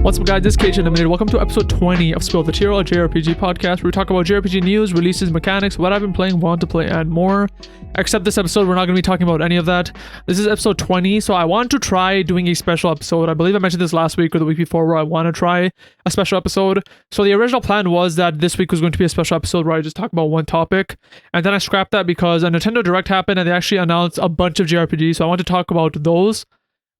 What's up, guys? This is KhUnlimited. Welcome to episode 20 of Spill the Tearal, a JRPG podcast, where we talk about JRPG news, releases, mechanics, what I've been playing, want to play, and more. Except this episode, we're not going to be talking about any of that. This is episode 20, so I want to try doing a special episode. I believe I mentioned this last week or the week before, where I want to try a special episode. So the original plan was that this week was going to be a special episode where I just talk about one topic, and then I scrapped that because a Nintendo Direct happened and they actually announced a bunch of JRPGs, so I want to talk about those.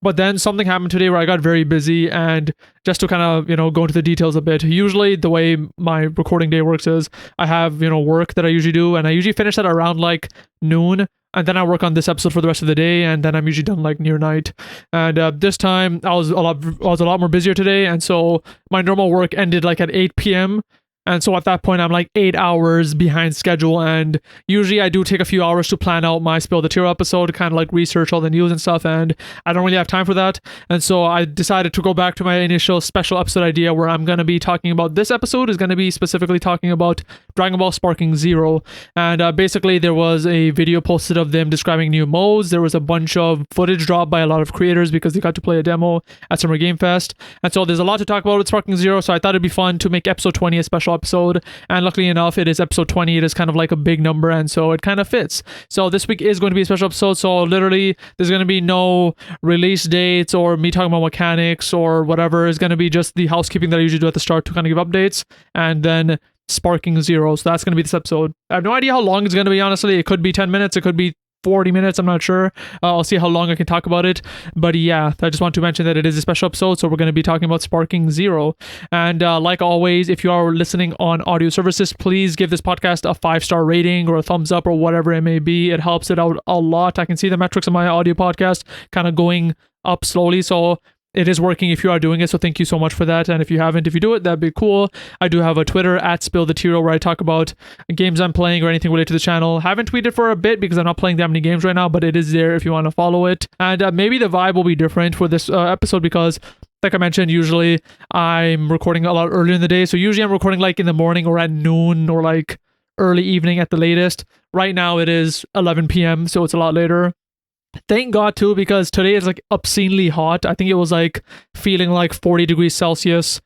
But then something happened today where I got very busy, and just to kind of, go into the details a bit, usually the way my recording day works is I have, work that I usually do, and I usually finish at around like noon, and then I work on this episode for the rest of the day, and then I'm usually done like near night. And this time I was a lot more busier today, and so my normal work ended like at 8 p.m. And so at that point, I'm like 8 hours behind schedule. And usually I do take a few hours to plan out my Spill the Tearal episode, kind of like research all the news and stuff. And I don't really have time for that. And so I decided to go back to my initial special episode idea, where I'm going to be talking about, this episode is going to be specifically talking about Dragon Ball Sparking Zero. And basically there was a video posted of them describing new modes. There was a bunch of footage dropped by a lot of creators because they got to play a demo at Summer Game Fest. And so there's a lot to talk about with Sparking Zero. So I thought it'd be fun to make episode 20 a special episode, and luckily enough, it is episode 20. It is kind of like a big number, and so it kind of fits. So this week is going to be a special episode, so literally there's going to be no release dates or me talking about mechanics or whatever. It's going to be just the housekeeping that I usually do at the start to kind of give updates, and then Sparking Zero. So that's going to be this episode. I have no idea how long it's going to be, honestly. It could be 10 minutes, it could be 40 minutes, I'm not sure. I'll see how long I can talk about it. But yeah, I just want to mention that it is a special episode, so we're going to be talking about Sparking Zero. And like always, if you are listening on audio services, please give this podcast a 5-star rating or a thumbs up or whatever it may be. It helps it out a lot. I can see the metrics of my audio podcast kind of going up slowly, so it is working if you are doing it, so thank you so much for that. And if you haven't, if you do it, that'd be cool. I do have a Twitter at Spill the Tearal, where I talk about games I'm playing or anything related to the channel. Haven't tweeted for a bit because I'm not playing that many games right now, but it is there if you want to follow it. And maybe the vibe will be different for this episode because, like I mentioned, usually I'm recording a lot earlier in the day. So usually I'm recording like in the morning or at noon or like early evening at the latest. Right now it is 11 p.m., so it's a lot later. Thank God too, because today is like obscenely hot. I think it was like feeling like 40 degrees Celsius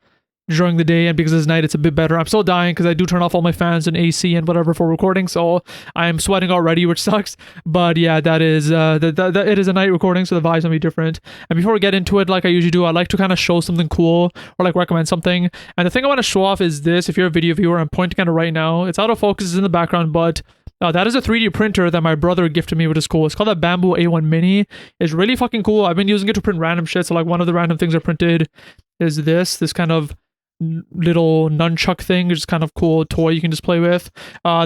during the day, and because it's night it's a bit better. I'm still dying because I do turn off all my fans and AC and whatever for recording, so I'm sweating already, which sucks. But yeah, that is it is a night recording, so the vibes will be different. And before we get into it, like I usually do, I like to kind of show something cool or like recommend something. And the thing I want to show off is this. If you're a video viewer, I'm pointing at it right now. It's out of focus, it's in the background, but that is a 3D printer that my brother gifted me, which is cool. It's called a Bamboo A1 Mini. It's really fucking cool. I've been using it to print random shit. So like one of the random things I printed is this kind of little nunchuck thing. It's kind of cool toy you can just play with.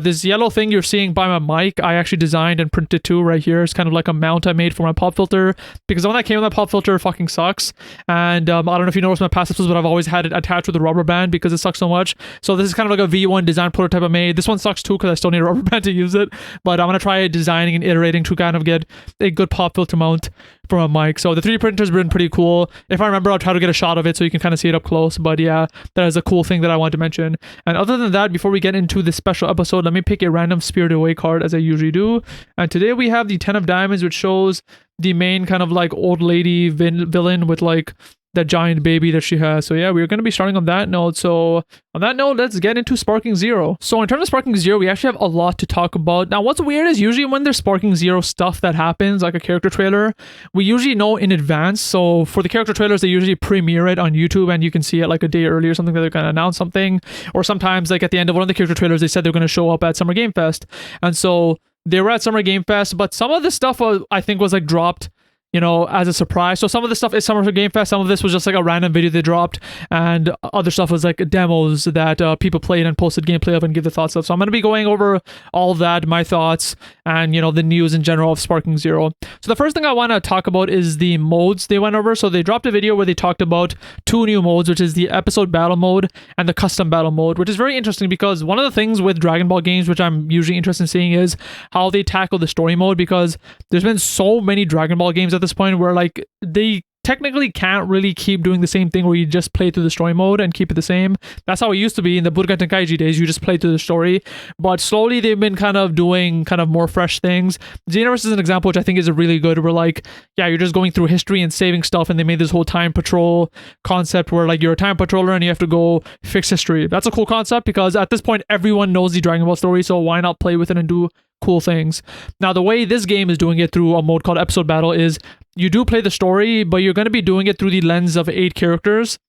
This yellow thing you're seeing by my mic, I actually designed and printed too right here. It's kind of like a mount I made for my pop filter, because the one that came with that pop filter fucking sucks. And I don't know if you noticed my past episodes, but I've always had it attached with a rubber band because it sucks so much. So this is kind of like a V1 design prototype I made. This one sucks too because I still need a rubber band to use it, but I'm gonna try designing and iterating to kind of get a good pop filter mount for a mic. So the 3D printer's been pretty cool. If I remember, I'll try to get a shot of it so you can kind of see it up close. But yeah, that is a cool thing that I want to mention. And other than that, before we get into this special episode, let me pick a random Spirited Away card as I usually do. And today we have the 10 of Diamonds, which shows the main kind of like old lady villain with like that giant baby that she has. So yeah, we're going to be starting on that note. So on that note, let's get into Sparking Zero. So in terms of Sparking Zero, we actually have a lot to talk about. Now, what's weird is usually when there's Sparking Zero stuff that happens, like a character trailer, we usually know in advance. So for the character trailers, they usually premiere it on YouTube and you can see it like a day early or something, that they're going to announce something. Or sometimes like at the end of one of the character trailers, they said they're going to show up at Summer Game Fest. And so they were at Summer Game Fest, but some of the stuff I think was like dropped, as a surprise. So some of the stuff is Summer Game Fest, some of this was just like a random video they dropped, and other stuff was like demos that people played and posted gameplay of and give their thoughts of. So I'm going to be going over all of that, my thoughts, and the news in general of Sparking Zero. So the first thing I want to talk about is the modes they went over. So they dropped a video where they talked about 2 new modes, which is the episode battle mode and the custom battle mode, which is very interesting because one of the things with Dragon Ball games, which I'm usually interested in seeing, is how they tackle the story mode, because there's been so many Dragon Ball games at this point where like they technically can't really keep doing the same thing where you just play through the story mode and keep it the same. That's how it used to be in the Budokai Tenkaichi days. You just play through the story, but slowly they've been kind of doing kind of more fresh things. Xenoverse is an example which I think is a really good, where like, yeah, you're just going through history and saving stuff, and they made this whole time patrol concept where like you're a time patroller and you have to go fix history. That's a cool concept because at this point everyone knows the Dragon Ball story, so why not play with it and do cool things. Now the way this game is doing it through a mode called episode battle is you do play the story, but you're going to be doing it through the lens of 8 characters.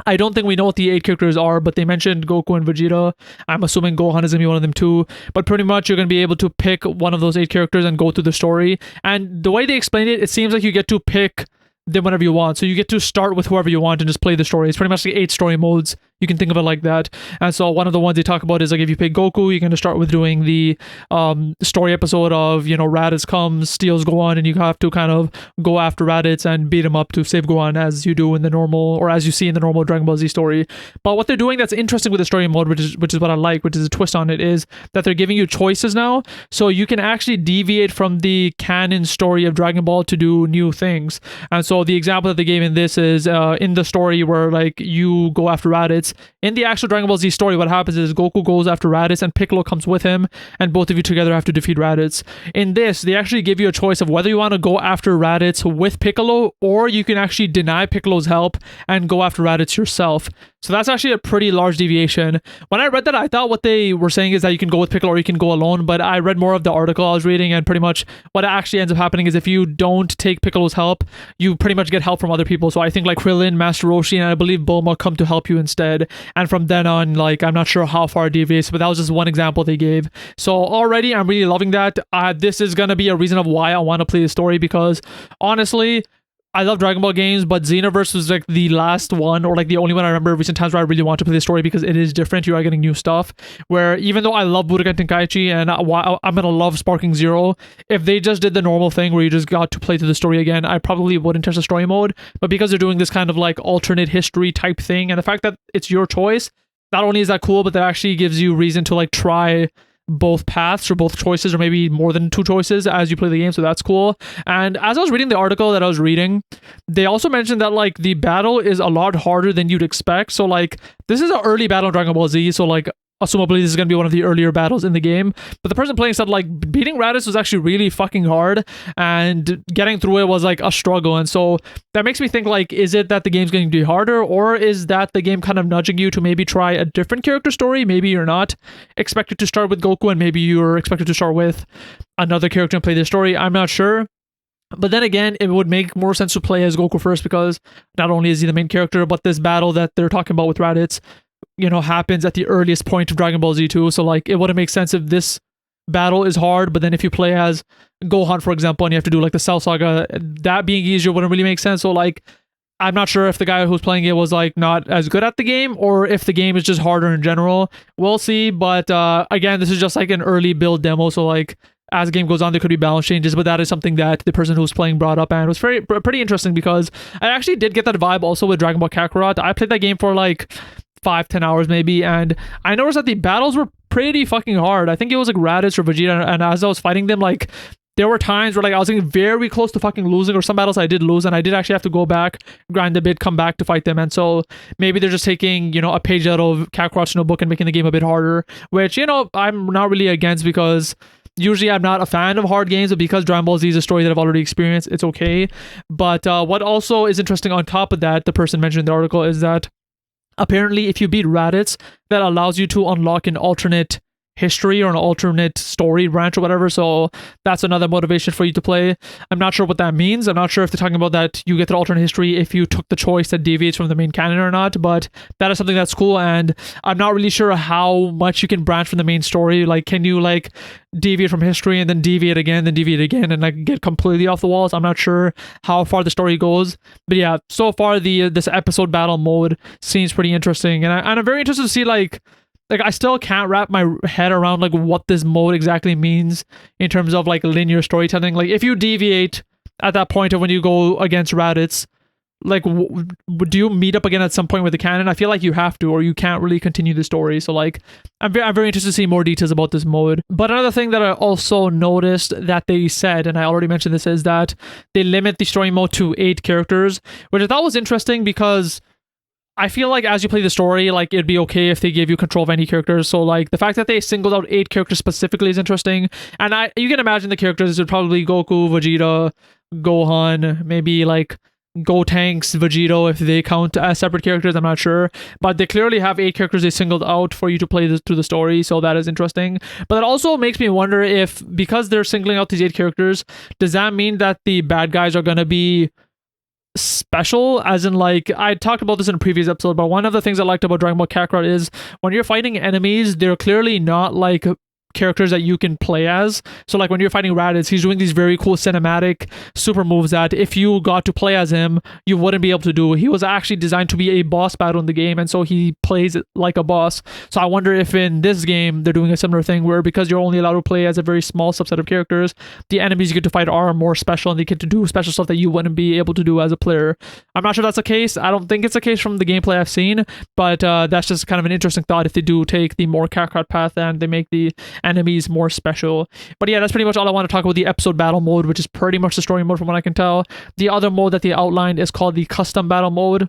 I don't think we know what the 8 characters are, but they mentioned Goku and Vegeta. I'm assuming Gohan is going to be one of them too. But pretty much you're going to be able to pick one of those 8 characters and go through the story. And the way they explained it, it seems like you get to pick them whenever you want. So you get to start with whoever you want and just play the story. It's pretty much like 8 story modes. You can think of it like that. And so one of the ones they talk about is like if you pick Goku, you're going to start with doing the story episode of, you know, Raditz comes, steals Gohan, and you have to kind of go after Raditz and beat him up to save Gohan as you do in the normal, or as you see in the normal Dragon Ball Z story. But what they're doing that's interesting with the story mode, which is what I like, which is a twist on it, is that they're giving you choices now. So you can actually deviate from the canon story of Dragon Ball to do new things. And so the example that they gave in this is in the story where like you go after Raditz. In the actual Dragon Ball Z story, what happens is Goku goes after Raditz and Piccolo comes with him, and both of you together have to defeat Raditz. In this, they actually give you a choice of whether you want to go after Raditz with Piccolo, or you can actually deny Piccolo's help and go after Raditz yourself. So that's actually a pretty large deviation. When I read that, I thought what they were saying is that you can go with Piccolo or you can go alone, but I read more of the article I was reading, and pretty much what actually ends up happening is if you don't take Piccolo's help, you pretty much get help from other people. So I think like Krillin, Master Roshi, and I believe Bulma come to help you instead. And from then on, like, I'm not sure how far it deviates, but that was just one example they gave. So already I'm really loving that. This is going to be a reason of why I want to play the story, because honestly, I love Dragon Ball games, but Xenoverse was like the last one, or like the only one I remember recent times where I really want to play the story because it is different. You are getting new stuff. Where even though I love Budokai Tenkaichi and I'm gonna love Sparking Zero, if they just did the normal thing where you just got to play through the story again, I probably wouldn't touch the story mode. But because they're doing this kind of like alternate history type thing, and the fact that it's your choice, not only is that cool, but that actually gives you reason to like try both paths or both choices, or maybe more than 2 choices as you play the game. So that's cool. And as I was reading the article that I was reading, they also mentioned that like the battle is a lot harder than you'd expect. So like this is an early battle in Dragon Ball Z, so like assumably this is going to be one of the earlier battles in the game, but the person playing said like beating Raditz was actually really fucking hard, and getting through it was like a struggle. And so that makes me think like, is it that the game's going to be harder, or is that the game kind of nudging you to maybe try a different character story? Maybe you're not expected to start with Goku, and maybe you're expected to start with another character and play the story. I'm not sure. But then again, it would make more sense to play as Goku first, because not only is he the main character, but this battle that they're talking about with Raditz, you know, happens at the earliest point of Dragon Ball Z 2. So like it wouldn't make sense if this battle is hard, but then if you play as Gohan, for example, and you have to do like the Cell Saga, that being easier wouldn't really make sense. So like I'm not sure if the guy who's playing it was like not as good at the game, or if the game is just harder in general. We'll see. But again, this is just like an early build demo, so like as the game goes on, there could be balance changes, but that is something that the person who's playing brought up, and it was pretty interesting, because I actually did get that vibe also with Dragon Ball Kakarot. I played that game for like 5-10 hours maybe, and I noticed that the battles were pretty fucking hard. I think it was like Raditz or Vegeta, and as I was fighting them, like there were times where like I was getting very close to fucking losing, or some battles I did lose, and I did actually have to go back, grind a bit, come back to fight them. And so maybe they're just taking, you know, a page out of Kakarot's notebook and making the game a bit harder, which, you know, I'm not really against, because usually I'm not a fan of hard games, but because Dragon Ball Z is a story that I've already experienced, it's okay. But what also is interesting on top of that, the person mentioned in the article, is that apparently if you beat Raditz, that allows you to unlock an alternate history or an alternate story branch or whatever. So that's another motivation for you to play. I'm not sure what that means. I'm not sure if they're talking about that you get the alternate history if you took the choice that deviates from the main canon or not, but that is something that's cool. And I'm not really sure how much you can branch from the main story. Like, can you like deviate from history and then deviate again, and like get completely off the walls? I'm not sure how far the story goes, but yeah, so far this episode battle mode seems pretty interesting, and I'm very interested to see like I still can't wrap my head around like what this mode exactly means in terms of like linear storytelling. Like if you deviate at that point of when you go against Raditz, like do you meet up again at some point with the canon? I feel like you have to, or you can't really continue the story. So like I'm very interested to see more details about this mode. But another thing that I also noticed that they said, and I already mentioned this, is that they limit the story mode to 8 characters, which I thought was interesting because I feel like as you play the story, like it'd be okay if they gave you control of any characters. So like the fact that they singled out 8 characters specifically is interesting. And you can imagine the characters would probably Goku, Vegeta, Gohan, maybe like Gotenks, Vegito, if they count as separate characters, I'm not sure. But they clearly have 8 characters they singled out for you to play through the story, so that is interesting. But it also makes me wonder if, because they're singling out these 8 characters, does that mean that the bad guys are going to be special? As in, like, I talked about this in a previous episode, but one of the things I liked about Dragon Ball Kakarot is when you're fighting enemies, they're clearly not like characters that you can play as. So like when you're fighting Raditz, he's doing these very cool cinematic super moves that if you got to play as him, you wouldn't be able to do. He was actually designed to be a boss battle in the game, and so he plays it like a boss. So I wonder if in this game they're doing a similar thing where, because you're only allowed to play as a very small subset of characters, the enemies you get to fight are more special and they get to do special stuff that you wouldn't be able to do as a player. I'm not sure that's the case. I don't think it's the case from the gameplay I've seen, but that's just kind of an interesting thought if they do take the more Kakarot path and they make the enemies more special. But yeah, that's pretty much all I want to talk about the episode battle mode, which is pretty much the story mode from what I can tell. The other mode that they outlined is called the custom battle mode.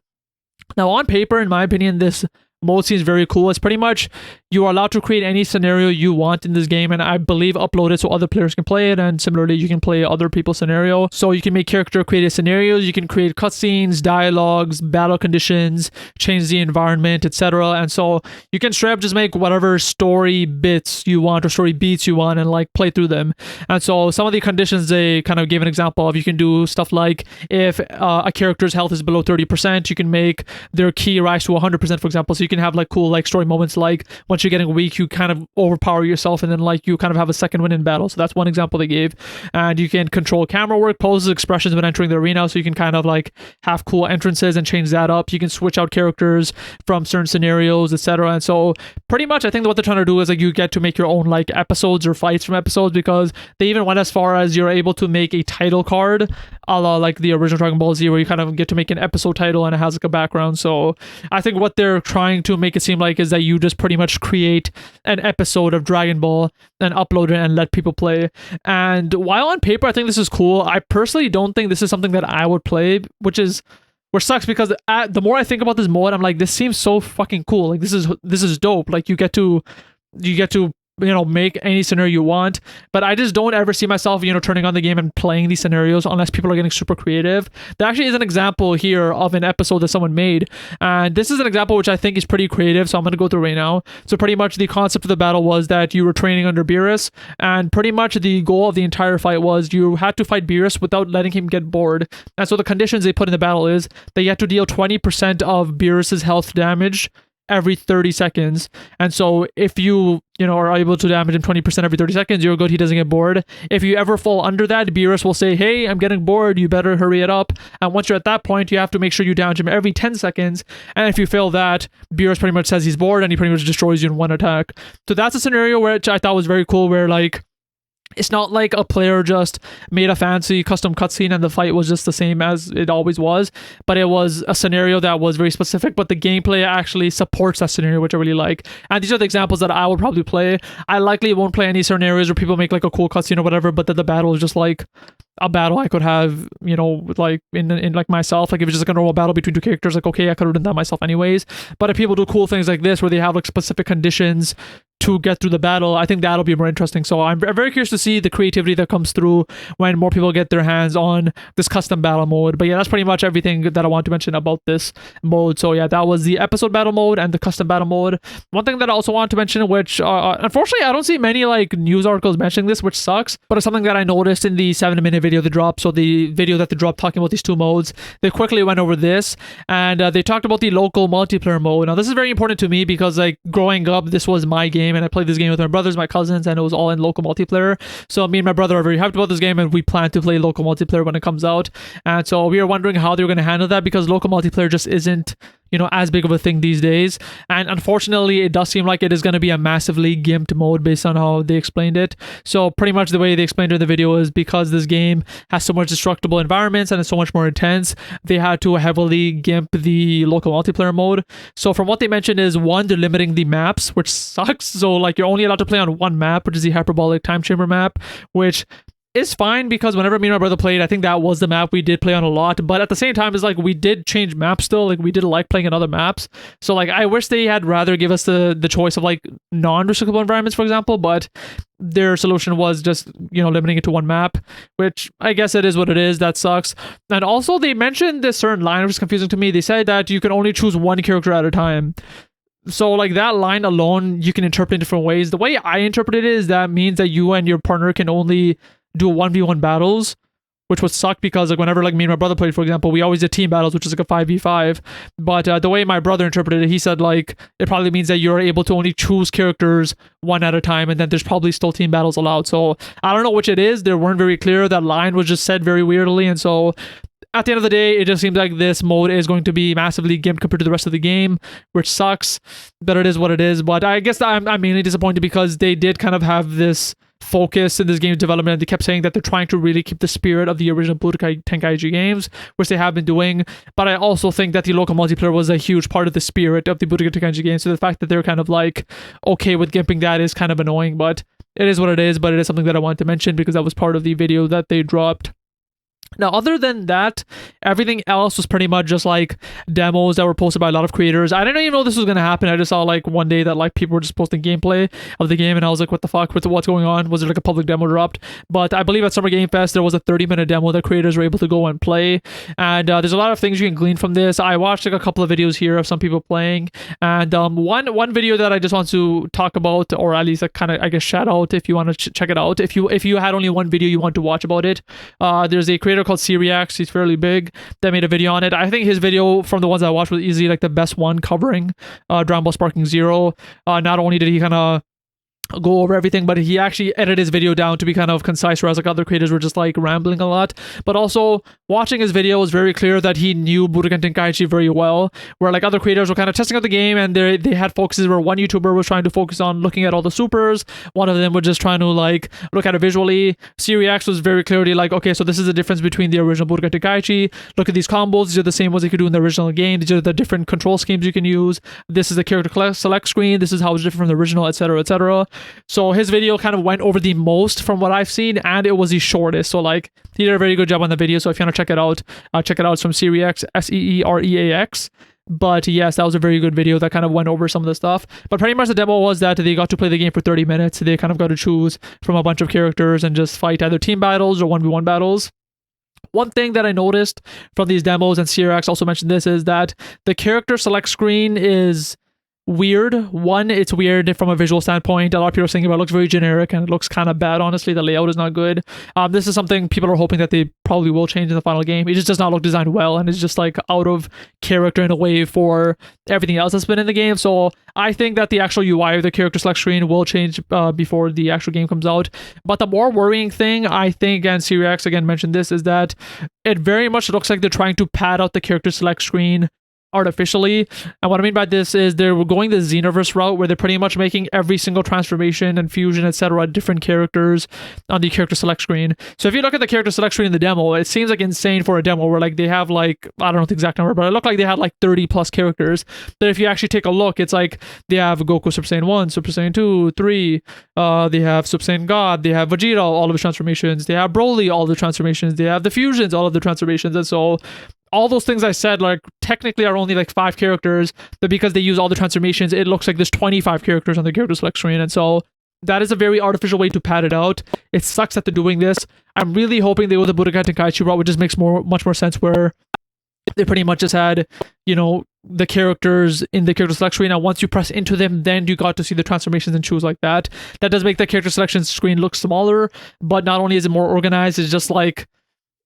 Now on paper, in my opinion, this mode seems very cool. It's pretty much you are allowed to create any scenario you want in this game, and I believe upload it so other players can play it, and similarly you can play other people's scenario. So you can make character created scenarios, you can create cutscenes, dialogues, battle conditions, change the environment, etc. And so you can straight up just make whatever story bits you want or story beats you want and like play through them. And so some of the conditions they kind of gave an example of, you can do stuff like if a character's health is below 30%, you can make their ki rise to 100%, for example. So you can have like cool like story moments like once you're getting weak, you kind of overpower yourself and then like you kind of have a second win in battle. So that's one example they gave. And you can control camera work, poses, expressions when entering the arena, so you can kind of like have cool entrances and change that up. You can switch out characters from certain scenarios, etc. And so pretty much I think what they're trying to do is like you get to make your own like episodes or fights from episodes, because they even went as far as you're able to make a title card a la like the original Dragon Ball Z, where you kind of get to make an episode title and it has like a background. So I think what they're trying to make it seem like is that you just pretty much create an episode of Dragon Ball and upload it and let people play. And while on paper I think this is cool, I personally don't think this is something that I would play, which sucks, because the more I think about this mode, I'm like, this seems so fucking cool. Like this is dope. Like you get to make any scenario you want, but I just don't ever see myself, turning on the game and playing these scenarios unless people are getting super creative. There actually is an example here of an episode that someone made, and this is an example which I think is pretty creative, so I'm going to go through right now. So pretty much the concept of the battle was that you were training under Beerus, and pretty much the goal of the entire fight was you had to fight Beerus without letting him get bored. And so the conditions they put in the battle is that you had to deal 20% of Beerus's health damage every 30 seconds. And so if you are able to damage him 20% every 30 seconds, you're good, he doesn't get bored. If you ever fall under that, Beerus will say, hey, I'm getting bored, you better hurry it up. And once you're at that point, you have to make sure you damage him every 10 seconds. And if you fail that, Beerus pretty much says he's bored and he pretty much destroys you in one attack. So that's a scenario which I thought was very cool, where like it's not like a player just made a fancy custom cutscene and the fight was just the same as it always was, but it was a scenario that was very specific, but the gameplay actually supports that scenario, which I really like. And these are the examples that I would probably play. I likely won't play any scenarios where people make like a cool cutscene or whatever, but that the battle is just like a battle I could have, like in like myself. Like if it's just like a normal battle between two characters, like okay, I could have done that myself anyways. But if people do cool things like this where they have like specific conditions to get through the battle, I think that'll be more interesting. So I'm very curious to see the creativity that comes through when more people get their hands on this custom battle mode. But yeah, that's pretty much everything that I want to mention about this mode. So yeah, that was the episode battle mode and the custom battle mode. One thing that I also want to mention, which unfortunately I don't see many like news articles mentioning this, which sucks, but it's something that I noticed in the 7-minute video they dropped. So the video that they dropped talking about these two modes, they quickly went over this, and they talked about the local multiplayer mode. Now this is very important to me because like growing up, this was my game, and I played this game with my brothers, my cousins, and it was all in local multiplayer. So me and my brother are very hyped about this game, and we plan to play local multiplayer when it comes out. And so we are wondering how they're going to handle that, because local multiplayer just isn't as big of a thing these days. And unfortunately, it does seem like it is going to be a massively gimped mode based on how they explained it. So pretty much the way they explained it in the video is because this game has so much destructible environments and it's so much more intense, they had to heavily gimp the local multiplayer mode. So from what they mentioned is, one, they're limiting the maps, which sucks. So like you're only allowed to play on one map, which is the hyperbolic time chamber map, which is fine because whenever me and my brother played, I think that was the map we did play on a lot. But at the same time, it's like we did change maps still. Like we did like playing in other maps. So like I wish they had rather give us the choice of like non-restrictable environments, for example. But their solution was just limiting it to one map, which I guess it is what it is. That sucks. And also they mentioned this certain line, which is confusing to me. They said that you can only choose one character at a time. So like that line alone, you can interpret in different ways. The way I interpret it is that means that you and your partner can only do 1v1 battles, which would suck because like whenever like me and my brother played, for example, we always did team battles, which is like a 5v5. But the way my brother interpreted it, he said like it probably means that you're able to only choose characters one at a time, and then there's probably still team battles allowed. So I don't know which it is. They weren't very clear. That line was just said very weirdly, and so at the end of the day, it just seems like this mode is going to be massively gimped compared to the rest of the game, which sucks, but it is what it is. But I guess I'm mainly disappointed because they did kind of have this focus in this game's development. They kept saying that they're trying to really keep the spirit of the original Budokai Tenkaichi games, which they have been doing. But I also think that the local multiplayer was a huge part of the spirit of the Budokai Tenkaichi games. So the fact that they're kind of like okay with gimping that is kind of annoying, but it is what it is. But it is something that I wanted to mention because that was part of the video that they dropped. Now, other than that, everything else was pretty much just like demos that were posted by a lot of creators. I didn't even know this was going to happen. I just saw like one day that like people were just posting gameplay of the game, and I was like, what the fuck? What's going on? Was there like a public demo dropped? But I believe at Summer Game Fest, there was a 30-minute demo that creators were able to go and play. And there's a lot of things you can glean from this. I watched like a couple of videos here of some people playing. And one video that I just want to talk about, or at least kind of, I guess, shout out if you want to check it out. If you had only one video you want to watch about it, there's a creator called Siriax. He's fairly big, that made a video on it. I think his video from the ones I watched was easily like the best one covering Dragon Ball Sparking Zero. Not only did he kind of go over everything, but he actually edited his video down to be kind of concise, whereas like other creators were just like rambling a lot. But also watching his video was very clear that he knew Budokai Tenkaichi very well, where like other creators were kind of testing out the game, and they had focuses where one YouTuber was trying to focus on looking at all the supers, one of them was just trying to like look at it visually. Siriax was very clearly like, okay, so this is the difference between the original Budokai Tenkaichi. Look at these combos, these are the same ones you could do in the original game, these are the different control schemes you can use, this is the character select screen, this is how it's different from the original, etc, etc. So his video kind of went over the most from what I've seen, and it was the shortest. So like he did a very good job on the video. So if you want to check it out, check it out. It's from Siriax, Seereax. But yes, that was a very good video that kind of went over some of the stuff. But pretty much the demo was that they got to play the game for 30 minutes. They kind of got to choose from a bunch of characters and just fight either team battles or 1v1 battles. One thing that I noticed from these demos, and Siriax also mentioned this, is that the character select screen is weird. One, it's weird from a visual standpoint. A lot of people are saying it looks very generic and it looks kind of bad, honestly. The layout is not good. This is something people are hoping that they probably will change in the final game. It just does not look designed well, and it's just like out of character in a way for everything else that's been in the game. So I think that the actual UI of the character select screen will change before the actual game comes out. But the more worrying thing, I think, and Siriax again mentioned this, is that it very much looks like they're trying to pad out the character select screen artificially. And what I mean by this is they're going the Xenoverse route, where they're pretty much making every single transformation and fusion, etc., different characters on the character select screen. So if you look at the character select screen in the demo, it seems like insane for a demo where like they have like, I don't know the exact number, but it looked like they had like 30 plus characters. But if you actually take a look, it's like they have Goku Super Saiyan 1, Super Saiyan 2, 3, they have Super Saiyan God, they have Vegeta, all of his transformations, they have Broly, all of the transformations, they have the fusions, all of the transformations. And so all those things I said, like, technically are only like 5 characters, but because they use all the transformations, it looks like there's 25 characters on the character select screen. And so that is a very artificial way to pad it out. It sucks that they're doing this. I'm really hoping they go the Budokai Tenkaichi route, which just makes much more sense, where they pretty much just had, the characters in the character select screen, and once you press into them, then you got to see the transformations and choose like that. That does make the character selection screen look smaller, but not only is it more organized, it's just like,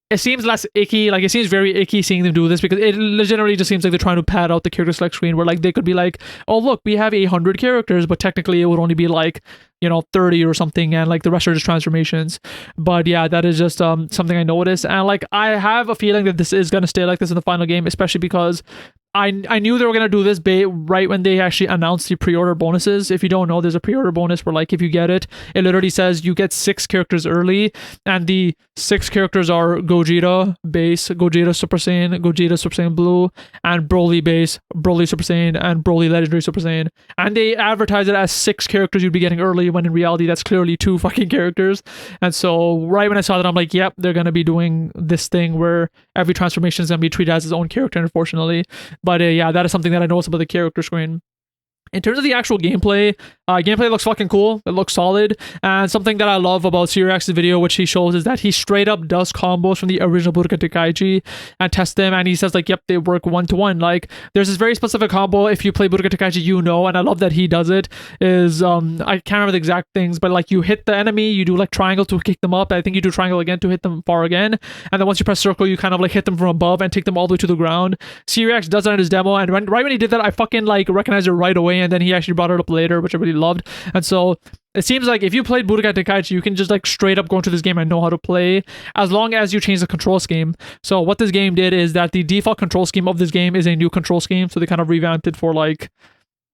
it seems less icky. Like, it seems very icky seeing them do this, because it generally just seems like they're trying to pad out the character select screen, where like they could be like, oh look, we have 100 characters, but technically it would only be like 30 or something, and like the rest are just transformations. But yeah, that is just something I noticed, and like I have a feeling that this is going to stay like this in the final game, especially because I knew they were going to do this right when they actually announced the pre-order bonuses. If you don't know, there's a pre-order bonus where, like, if you get it, it literally says you get 6 characters early, and the 6 characters are Gogeta Base, Gogeta Super Saiyan, Gogeta Super Saiyan Blue, and Broly Base, Broly Super Saiyan, and Broly Legendary Super Saiyan. And they advertise it as 6 characters you'd be getting early, when in reality that's clearly 2 fucking characters. And so right when I saw that, I'm like, yep, they're going to be doing this thing where every transformation is going to be treated as its own character, unfortunately. But yeah, that is something that I noticed about the character screen. In terms of the actual gameplay, gameplay looks fucking cool. It looks solid. And something that I love about Cyriax's video, which he shows, is that he straight up does combos from the original Budokai Tenkaichi and tests them. And he says, like, yep, they work 1-to-1. Like, there's this very specific combo. If you play Budokai Tenkaichi, you know, and I love that he does it, is, I can't remember the exact things, but, like, you hit the enemy, you do, like, triangle to kick them up. I think you do triangle again to hit them far again. And then once you press circle, you kind of, like, hit them from above and take them all the way to the ground. Cyriax does that in his demo. And right when he did that, I fucking, like, recognized it right away. And then he actually brought it up later, which I really loved. And so it seems like if you played Budokai Tenkaichi, you can just, like, straight up go into this game and know how to play, as long as you change the control scheme. So what this game did is that the default control scheme of this game is a new control scheme. So they kind of revamped it for, like,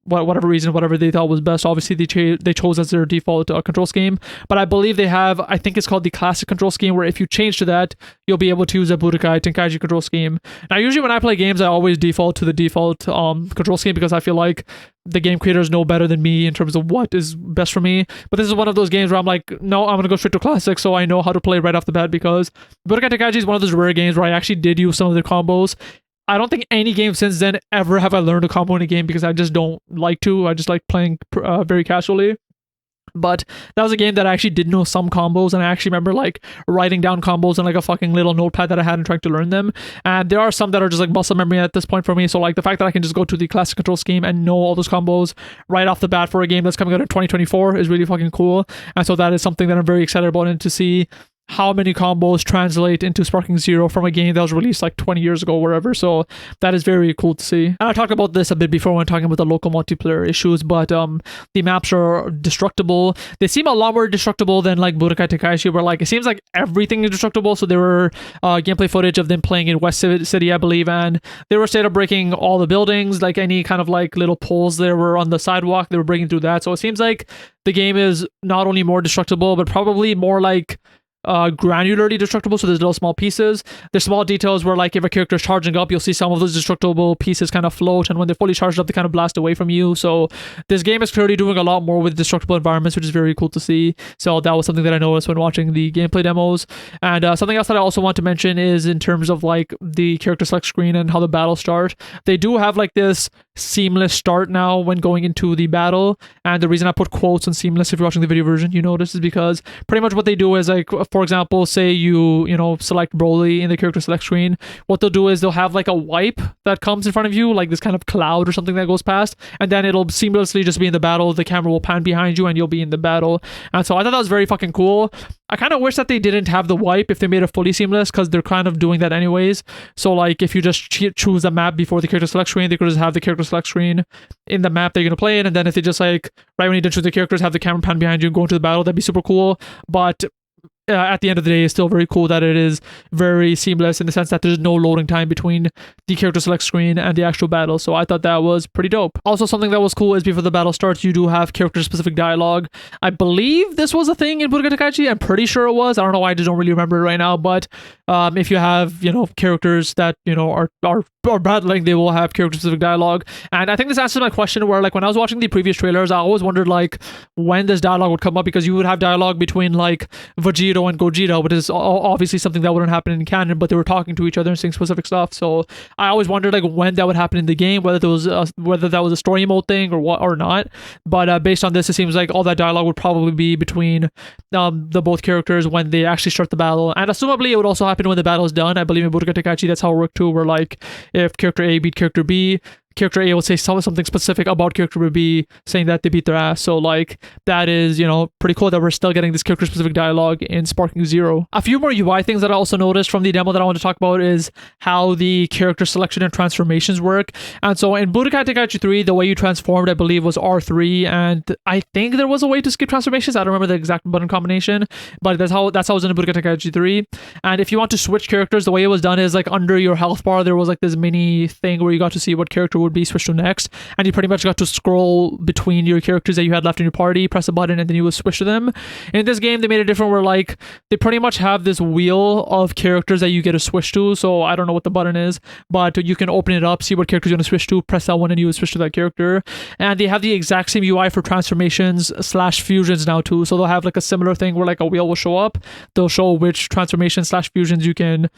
whatever reason, whatever they thought was best. Obviously, they chose as their default control scheme. But I believe they have, I think it's called the classic control scheme, where if you change to that, you'll be able to use a Budokai Tenkaichi control scheme. Now, usually when I play games, I always default to the default control scheme, because I feel like the game creators know better than me in terms of what is best for me. But this is one of those games where I'm like, no, I'm going to go straight to classic, so I know how to play right off the bat, because Budokai Tenkaichi is one of those rare games where I actually did use some of the combos. I don't think any game since then ever have I learned a combo in a game, because I just don't like to. I just like playing very casually. But that was a game that I actually did know some combos, and I actually remember, like, writing down combos in, like, a fucking little notepad that I had and trying to learn them. And there are some that are just, like, muscle memory at this point for me. So, like, the fact that I can just go to the classic control scheme and know all those combos right off the bat for a game that's coming out in 2024 is really fucking cool. And so that is something that I'm very excited about, and to see how many combos translate into Sparking Zero from a game that was released like 20 years ago, wherever. So that is very cool to see. And I talked about this a bit before when talking about the local multiplayer issues, but the maps are destructible. They seem a lot more destructible than like Budokai Tenkaichi, where like it seems like everything is destructible. So there were gameplay footage of them playing in West City, I believe, and they were straight up breaking all the buildings, like any kind of like little poles there were on the sidewalk, they were breaking through that. So it seems like the game is not only more destructible, but probably more like granularly destructible. So there's little small pieces. There's small details where like if a character is charging up, you'll see some of those destructible pieces kind of float, and when they're fully charged up, they kind of blast away from you. So this game is clearly doing a lot more with destructible environments, which is very cool to see. So that was something that I noticed when watching the gameplay demos. And something else that I also want to mention is in terms of like the character select screen and how the battles start. They do have like this seamless start now when going into the battle, and the reason I put quotes on seamless if you're watching the video version, you notice, is because pretty much what they do is like, for example, say you select Broly in the character select screen, what they'll do is they'll have like a wipe that comes in front of you, like this kind of cloud or something that goes past, and then it'll seamlessly just be in the battle. The camera will pan behind you and you'll be in the battle. And so I thought that was very fucking cool. I kind of wish that they didn't have the wipe if they made it fully seamless, because they're kind of doing that anyways. So like if you just choose a map before the character select screen, they could just have the character select screen in the map that you're going to play in, and then if they just like right when you didn't choose the characters, have the camera pan behind you and go into the battle, that'd be super cool. But at the end of the day, it's still very cool that it is very seamless in the sense that there's no loading time between the character select screen and the actual battle. So I thought that was pretty dope. Also, something that was cool is before the battle starts, you do have character specific dialogue. I believe this was a thing in Budokai Tenkaichi. I'm pretty sure it was. I don't know why I just don't really remember it right now. But if you have characters that are battling, they will have character specific dialogue. And I think this answers my question where like when I was watching the previous trailers, I always wondered like when this dialogue would come up, because you would have dialogue between like Vegeta and Gogeta, which is obviously something that wouldn't happen in canon, but they were talking to each other and saying specific stuff. So I always wondered like when that would happen in the game, whether that was a story mode thing or not. But based on this, it seems like all that dialogue would probably be between the both characters when they actually start the battle, and assumably it would also happen when the battle is done. I believe in Budokai Tenkaichi that's how it worked too, where like if character A beat character B, character A would say something specific about character B, saying that they beat their ass. So like that is, pretty cool that we're still getting this character specific dialogue in Sparking Zero. A few more UI things that I also noticed from the demo that I want to talk about is how the character selection and transformations work. And so in Budokai Tenkaichi 3, the way you transformed, I believe, was R3, and I think there was a way to skip transformations. I don't remember the exact button combination, but that's how it was in Budokai Tenkaichi 3. And if you want to switch characters, the way it was done is like under your health bar, there was like this mini thing where you got to see what character would be switched to next, and you pretty much got to scroll between your characters that you had left in your party, press a button, and then you would switch to them. In this game, they made it different where like they pretty much have this wheel of characters that you get to switch to. So I don't know what the button is, but you can open it up, see what characters you want to switch to, press that one, and you would switch to that character. And they have the exact same UI for transformations / fusions now too. So they'll have like a similar thing where like a wheel will show up. They'll show which transformation / fusions you can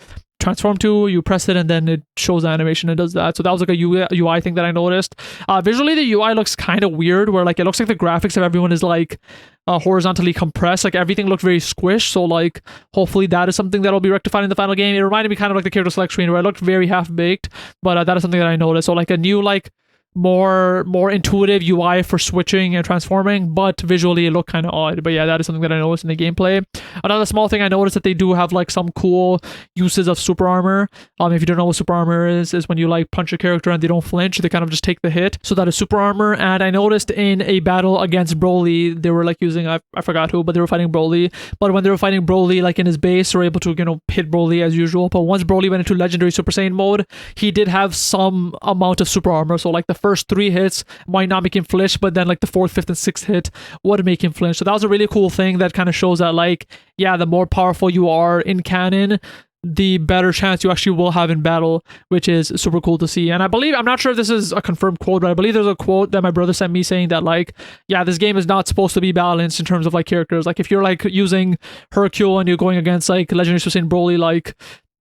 transform to, you press it, and then it shows the animation and does that. So that was like a UI thing that I noticed. Visually, the UI looks kind of weird, where like it looks like the graphics of everyone is like horizontally compressed. Like everything looked very squished. So like hopefully that is something that'll be rectified in the final game. It reminded me kind of like the character select screen where it looked very half baked, but that is something that I noticed. So like a new like more intuitive UI for switching and transforming, but visually it looked kind of odd. But yeah, that is something that I noticed in the gameplay. Another small thing I noticed that they do have like some cool uses of super armor. If you don't know what super armor is when you like punch a character and they don't flinch, they kind of just take the hit. So that is super armor. And I noticed in a battle against Broly, they were like using, I forgot who, but they were fighting Broly. But when they were fighting Broly like in his base, they were able to hit Broly as usual. But once Broly went into legendary Super Saiyan mode, he did have some amount of super armor. So like the first 3 hits might not make him flinch, but then like the 4th, 5th, and 6th hit would make him flinch. So that was a really cool thing that kind of shows that like, yeah, the more powerful you are in canon, the better chance you actually will have in battle, which is super cool to see. And I believe, I'm not sure if this is a confirmed quote, but I believe there's a quote that my brother sent me saying that like, yeah, this game is not supposed to be balanced in terms of like characters. Like if you're like using Hercule and you're going against like legendary Super Saiyan Broly, like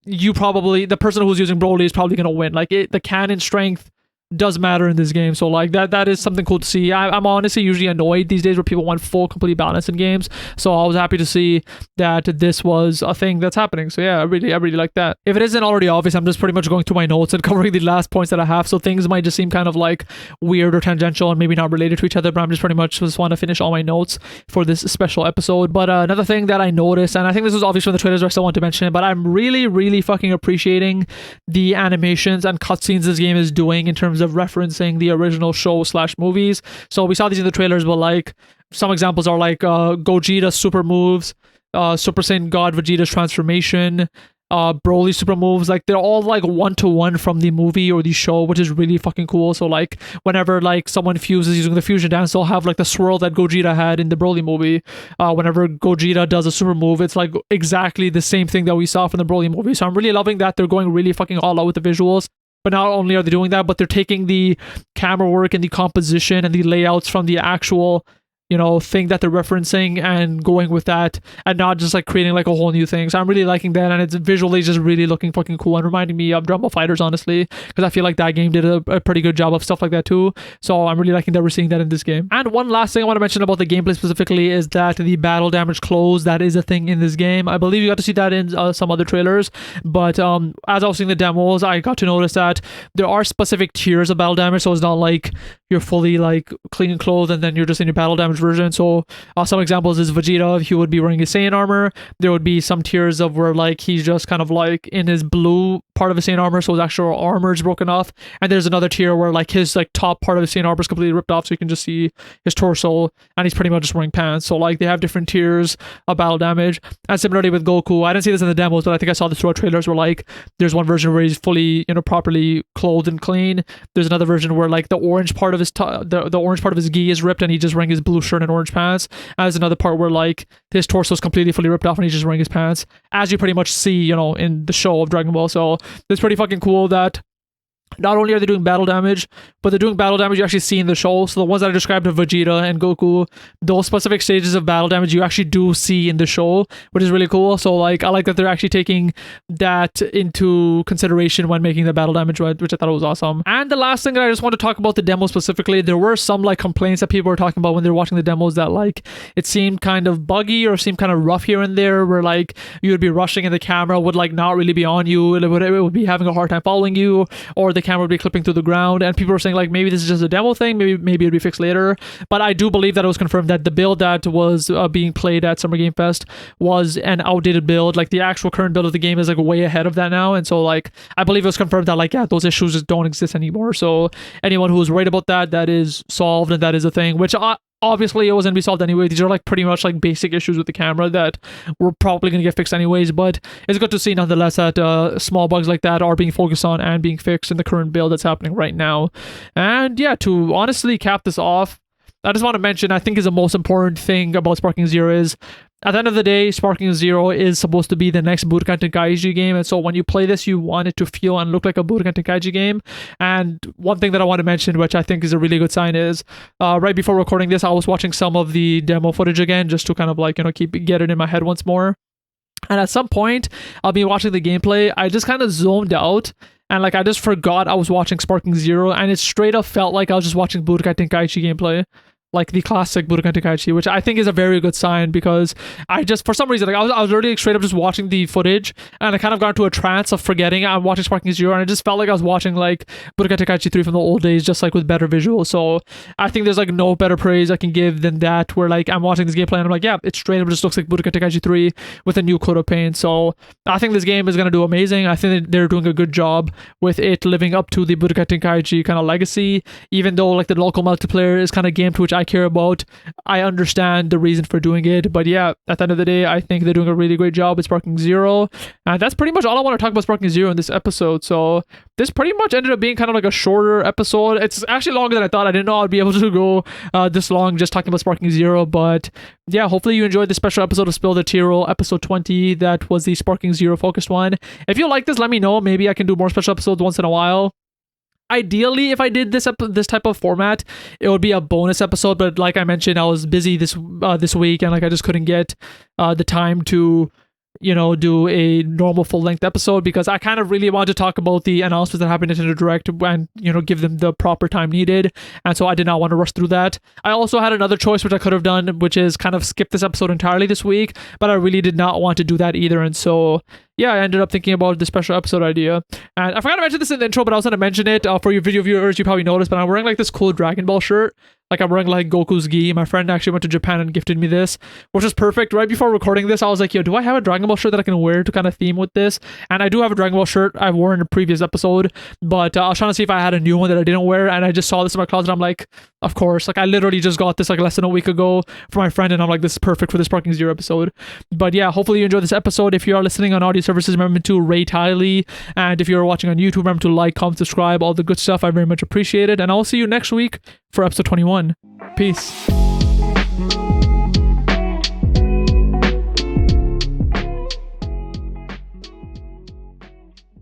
the person who's using Broly is probably going to win. Like the canon strength does matter in this game. So like that is something cool to see. I'm honestly usually annoyed these days where people want full complete balance in games, so I was happy to see that this was a thing that's happening. So yeah, I really like that. If it isn't already obvious, I'm just pretty much going through my notes and covering the last points that I have, so things might just seem kind of like weird or tangential and maybe not related to each other, but I'm just pretty much just want to finish all my notes for this special episode. But another thing that I noticed, and I think this was obvious from the trailers, I still want to mention it, but I'm really fucking appreciating the animations and cutscenes this game is doing in terms of referencing the original show / movies. So we saw these in the trailers, but like some examples are like Gogeta's super moves, Super Saiyan God Vegeta's transformation, Broly super moves. Like they're all like 1-to-1 from the movie or the show, which is really fucking cool. So like whenever like someone fuses using the fusion dance, they'll have like the swirl that Gogeta had in the Broly movie. Whenever Gogeta does a super move, it's like exactly the same thing that we saw from the Broly movie. So I'm really loving that they're going really fucking all out with the visuals. But not only are they doing that, but they're taking the camera work and the composition and the layouts from the actual thing that they're referencing and going with that, and not just like creating like a whole new thing. So I'm really liking that, and it's visually just really looking fucking cool and reminding me of Dragon Ball FighterZ, honestly, because I feel like that game did a pretty good job of stuff like that too. So I'm really liking that we're seeing that in this game. And one last thing I want to mention about the gameplay specifically is that the battle damage close, that is a thing in this game. I believe you got to see that in some other trailers, but as I was seeing the demos, I got to notice that there are specific tiers of battle damage. So it's not like you're fully like clean and clothed and then you're just in your battle damage version. So some examples is Vegeta, he would be wearing his Saiyan armor. There would be some tiers of where like he's just kind of like in his blue part of his Saiyan armor, so his actual armor is broken off. And there's another tier where like his like top part of his Saiyan armor is completely ripped off, so you can just see his torso and he's pretty much just wearing pants. So like they have different tiers of battle damage. And similarly with Goku, I didn't see this in the demos, but I think I saw this through our trailers, where like there's one version where he's fully properly clothed and clean. There's another version where like the orange part of his the orange part of his gi is ripped and he's just wearing his blue shirt and orange pants. And there's another part where like his torso is completely fully ripped off and he's just wearing his pants, as you pretty much see in the show of Dragon Ball. So it's pretty fucking cool that not only are they doing battle damage, but they're doing battle damage you actually see in the show. So the ones that I described of Vegeta and Goku, those specific stages of battle damage you actually do see in the show, which is really cool. So like I like that they're actually taking that into consideration when making the battle damage, which I thought was awesome. And the last thing that I just want to talk about the demo specifically, there were some like complaints that people were talking about when they were watching the demos, that like it seemed kind of buggy or seemed kind of rough here and there, where like you would be rushing and the camera would like not really be on you, it would be having a hard time following you, or the camera would be clipping through the ground, and people were saying like maybe this is just a demo thing, maybe it'll be fixed later. But I do believe that it was confirmed that the build that was being played at Summer Game Fest was an outdated build. Like the actual current build of the game is like way ahead of that now, and so like I believe it was confirmed that like those issues just don't exist anymore. So anyone who was worried about that is solved, and that is a thing, which obviously it was going to be solved anyway. These are like pretty much like basic issues with the camera that were probably going to get fixed anyways, but it's good to see nonetheless that small bugs like that are being focused on and being fixed in the current build that's happening right now. And yeah, to honestly cap this off, I just want to mention, I think is the most important thing about Sparking Zero is, at the end of the day, Sparking Zero is supposed to be the next Budokai Tenkaichi game, and so when you play this, you want it to feel and look like a Budokai Tenkaichi game. And one thing that I want to mention, which I think is a really good sign, is right before recording this, I was watching some of the demo footage again, just to kind of like, get it in my head once more. And at some point, I'll be watching the gameplay, I just kind of zoned out, and like I just forgot I was watching Sparking Zero, and it straight up felt like I was just watching Budokai Tenkaichi gameplay. Like the classic Budokai Tenkaichi, which I think is a very good sign, because I just, for some reason, like I was already straight up just watching the footage, and I kind of got into a trance of forgetting I'm watching Sparking Zero, and it just felt like I was watching like Budokai Tenkaichi 3 from the old days, just like with better visuals. So I think there's like no better praise I can give than that, where like I'm watching this gameplay and I'm like, yeah, it straight up just looks like Budokai Tenkaichi 3 with a new coat of paint. So I think this game is going to do amazing. I think they're doing a good job with it living up to the Budokai Tenkaichi kind of legacy, even though like the local multiplayer is kind of game to which I care about. I understand the reason for doing it, but yeah, at the end of the day, I think they're doing a really great job with Sparking Zero, and that's pretty much all I want to talk about Sparking Zero in this episode. So this pretty much ended up being kind of like a shorter episode. It's actually longer than I thought. I didn't know I'd be able to go this long just talking about Sparking Zero, but yeah, hopefully you enjoyed this special episode of Spill the Tearal, episode 20. That was the Sparking Zero focused one. If you like this, let me know. Maybe I can do more special episodes once in a while. Ideally, if I did this type of format, it would be a bonus episode, but like I mentioned, I was busy this week, and like I just couldn't get the time to do a normal full-length episode, because I kind of really wanted to talk about the announcements that happened in Nintendo Direct and give them the proper time needed, and so I did not want to rush through that. I also had another choice which I could have done, which is kind of skip this episode entirely this week, but I really did not want to do that either, and so yeah, I ended up thinking about the special episode idea. And I forgot to mention this in the intro, but I was going to mention it for your video viewers. You probably noticed, but I'm wearing like this cool Dragon Ball shirt. Like I'm wearing like Goku's gi. My friend actually went to Japan and gifted me this, which is perfect. Right before recording this, I was like, yo, do I have a Dragon Ball shirt that I can wear to kind of theme with this? And I do have a Dragon Ball shirt I've worn in a previous episode, but I was trying to see if I had a new one that I didn't wear, and I just saw this in my closet. I'm like, of course. Like I literally just got this like less than a week ago for my friend, and I'm like, this is perfect for this Sparking Zero episode. But yeah, hopefully you enjoyed this episode. If you are listening on audio services, remember to rate highly, and if you're watching on YouTube, remember to like, comment, subscribe, all the good stuff. I very much appreciate it, and I'll see you next week for episode 21. Peace.